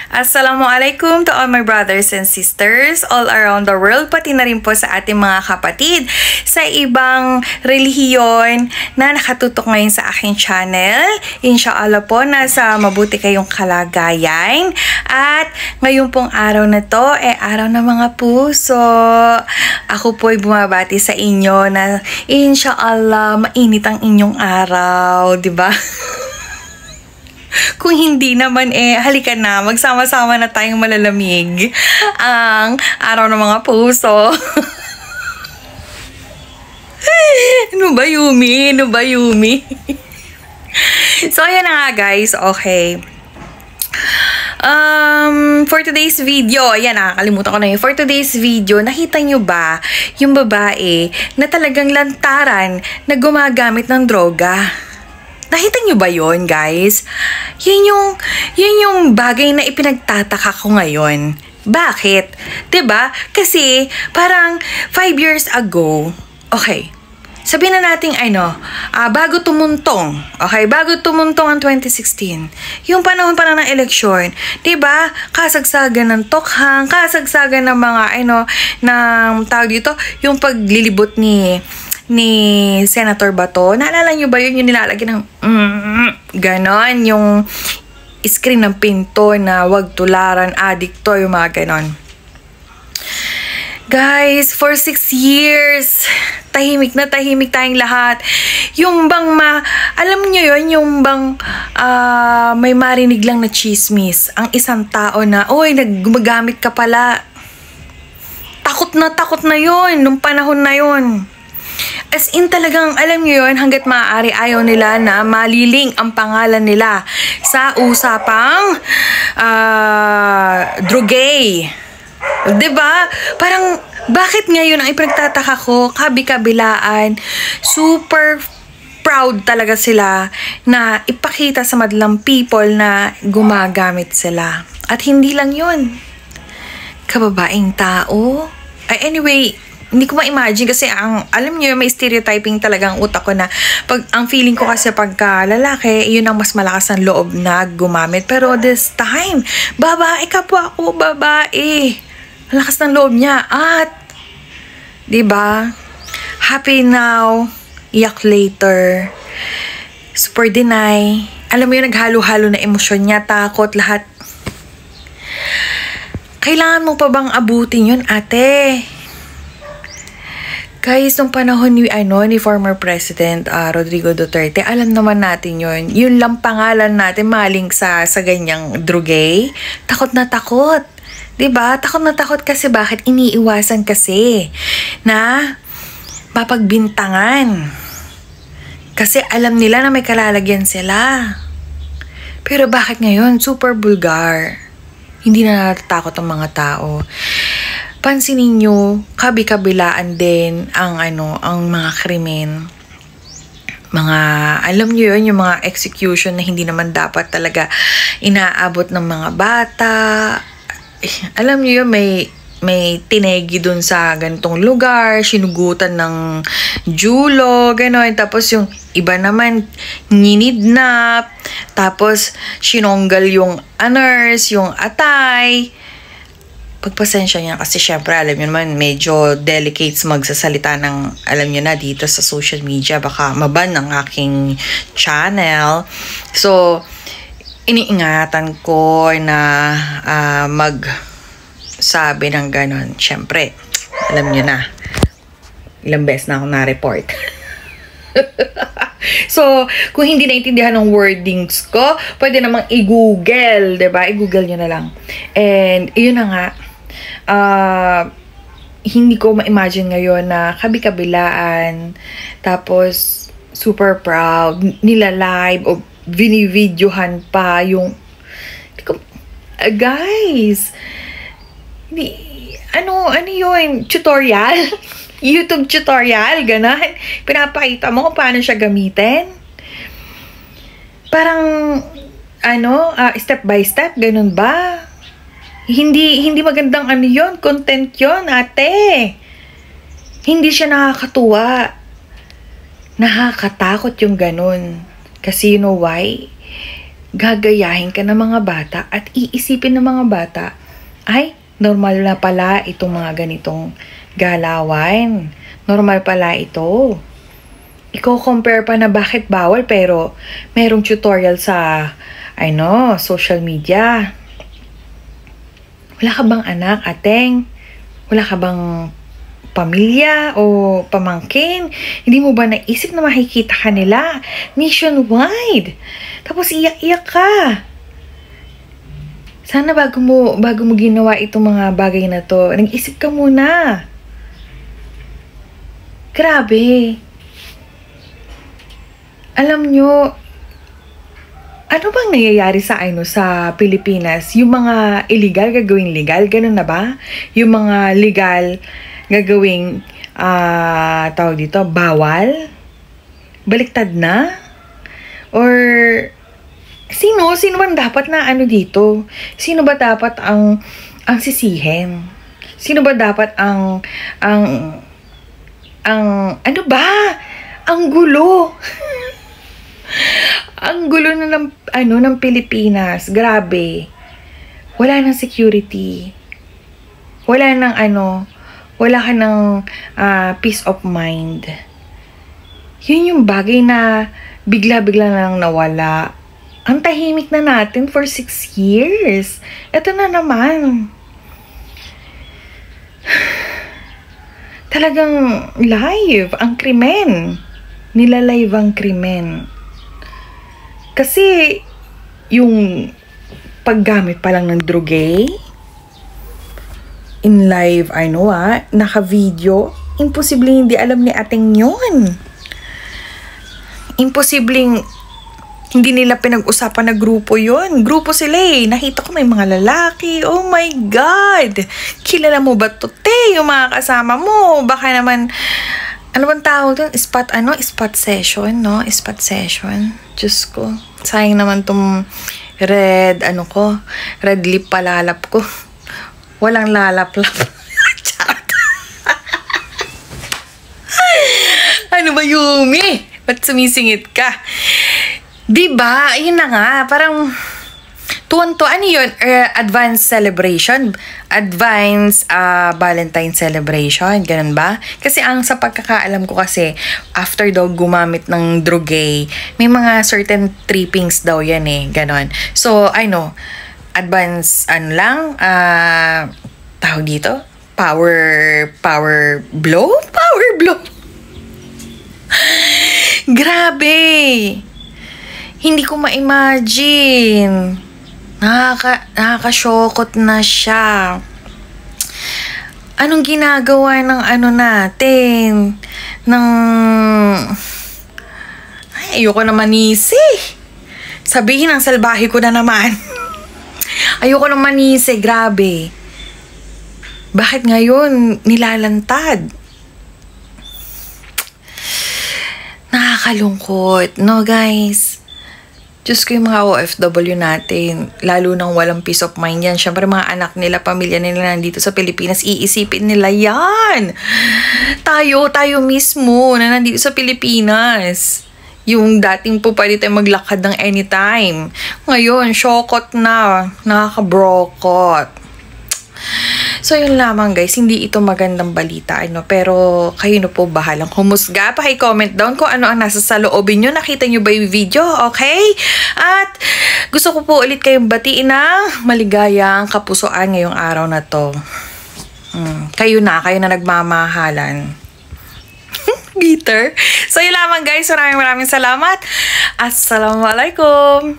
Assalamualaikum to all my brothers and sisters all around the world, pati na rin po sa ating mga kapatid sa ibang relihiyon na nakatutok ngayon sa aking channel. Inshallah po, nasa mabuti kayong kalagayan. At ngayon pong araw na to, araw ng mga puso. Ako po ay bumabati sa inyo na inshallah mainit ang inyong araw, di ba? Kung hindi naman, halika na, magsama-sama na tayong malalamig ang araw ng mga puso. Ano ba, Yumi? Ano ba, Yumi? So, ayan na nga, guys. Okay. For today's video, ayan, nakakalimutan ko na yun. For today's video, nakita nyo ba yung babae na talagang lantaran na gumagamit ng droga? Nakita nyo ba yon, guys? Yun yung bagay na ipinagtataka ko ngayon. Bakit? 'Di ba? Kasi parang 5 years ago, okay, sabihin na natin bago tumuntong, okay, bago tumuntong ang 2016, yung panahon pa ng eleksyon, 'di ba? Kasagsagan ng tokhang, kasagsagan ng mga ng tawag dito, yung paglilibot ni Senator Bato. Naalala nyo ba yun? Yung nilalagyan ng ganon, yung screen ng pinto na wag tularan, adikto, yung mga ganon. Guys, for 6 years, tahimik na tahimik tayong lahat. Yung bang alam nyo yun, yung bang may marinig lang na chismis ang isang tao na, oy, gumagamit ka pala. Takot na yun, nung panahon na yun. As in talagang, alam nyo yun, hanggat maaari ayaw nila na maliling ang pangalan nila sa usapang drogay. Diba? Parang, bakit ngayon ang ipinagtataka ko, kabi-kabilaan, super proud talaga sila na ipakita sa madlang people na gumagamit sila. At hindi lang yun, kababaeng tao. Anyway, hindi ko ma-imagine kasi alam niyo, may stereotyping talagang utak ko na ang feeling ko kasi pagka lalaki, yun ang mas malakas ang loob na gumamit. Pero this time, babae ka po ako, babae. Malakas ng loob niya. At, diba? Happy now, iyak later. Super deny. Alam mo yun, naghalo-halo na emosyon niya, takot, lahat. Kailangan mo pa bang abutin yun, ate? Guys, nung panahon ni former President Rodrigo Duterte, alam naman natin yun. Yun lang pangalan natin maling sa ganyang drogay. Takot na takot. 'Di ba? Takot na takot kasi bakit? Iniiwasan kasi na mapagbintangan. Kasi alam nila na may kalalagyan sila. Pero bakit ngayon? Super vulgar. Hindi na natatakot ang mga tao. Pansinin nyo, kabi-kabilaan din ang mga krimen. Mga, alam nyo yun, yung mga execution na hindi naman dapat talaga inaabot ng mga bata. Alam nyo yun, may tinegi dun sa ganitong lugar, sinugutan ng julo, gano'n. Tapos yung iba naman, ninidnap. Tapos, sinonggal yung nurse, yung atay. Pagpasensya niya kasi syempre alam niyo naman medyo delicate magsasalita ng alam niyo na dito sa social media, baka maban ang aking channel. So iniingatan ko na magsabi ng ganon. Syempre alam niyo na ilang beses na ako na-report. So, kung hindi naintindihan ng wordings ko, pwede namang i-google, diba? I-google nyo na lang. And, yun na nga, hindi ko ma-imagine ngayon na kabi-kabilaan, tapos, super proud, nila live, o vini-videohan pa yung, guys, ano yun, tutorial? YouTube tutorial, gano'n. Pinapakita mo kung paano siya gamitin. Parang, step by step, gano'n ba? Hindi magandang yun, content yun, ate. Hindi siya nakakatuwa. Nakakatakot yung gano'n. Kasi you know why? gagayahin ka ng mga bata at iisipin ng mga bata, ay, normal na pala itong mga ganitong galawan. Normal pala ito. Iko-compare pa na bakit bawal pero merong tutorial sa social media. Wala ka bang anak, ateng? Wala ka bang pamilya o pamangkin? Hindi mo ba naisip na makikita ka nila nationwide? Tapos iyak-iyak ka. Sana bago mo ginawa itong mga bagay na to, nag-isip ka muna. Grabe. Alam nyo, ano bang nangyayari sa Pilipinas? Yung mga illegal gagawing legal, ganun na ba? Yung mga legal gagawing tawag dito, bawal? Baliktad na? Or sino bang dapat na dito? Sino ba dapat ang sisihin? Sino ba dapat ang ano ba? Ang gulo. Ang gulo na ng Pilipinas. Grabe. Wala nang security. Wala ka ng peace of mind. Yun yung bagay na bigla-bigla na lang nawala. Ang tahimik na natin for 6 years. Ito na naman. Talagang live ang krimen. Nilalive ang krimen. Kasi yung paggamit pa lang ng drugay in live, naka-video, imposibleng hindi alam ni ating yun. Imposibleng hindi nila pinag-usapan na grupo yun. Grupo sila eh. Nakita ko may mga lalaki. Oh my God! Kilala mo ba to, te? Yung mga kasama mo. Baka naman, ano bang tawag doon? Spot session, no? Spot session. Diyos ko. Sayang naman tong red lip palalap ko. Walang lalap-lap. Ano ba, Yumi? Ba't sumisingit ka? Diba? Yun na nga. Parang tuwan-tuwa. Ano yun? Advanced celebration? Advanced Valentine celebration? Ganun ba? Kasi sa pagkakaalam ko kasi, after daw gumamit ng drugay, may mga certain trippings daw yan eh. Ganun. So, advanced, tawag dito? Power blow? Power blow? Grabe! Hindi ko ma-imagine. Nakakasyokot na siya. Anong ginagawa ng natin? Ayoko na manisi. Sabihin ang salbahe ko na naman. Ayoko na manisi, grabe. Bakit ngayon nilalantad? Nakakalungkot, no guys? Diyos ko, yung mga OFW natin, lalo nang walang peace of mind yan. Siyempre mga anak nila, pamilya nila nandito sa Pilipinas, iisipin nila yan. Tayo mismo na nandito sa Pilipinas. Yung dating po pwede tayo maglakad ng anytime. Ngayon, syokot na. Nakakabrokot. So, yun lamang guys. Hindi ito magandang balita, pero kayo na po bahalang humusga. Paki-comment down kung ano ang nasa saloobin nyo. Nakita nyo ba yung video? Okay? At gusto ko po ulit kayong batiin ng maligayang kapusoan ngayong araw na to. Kayo na nagmamahalan. Bitter. So, yun lamang guys. Maraming salamat. Assalamualaikum.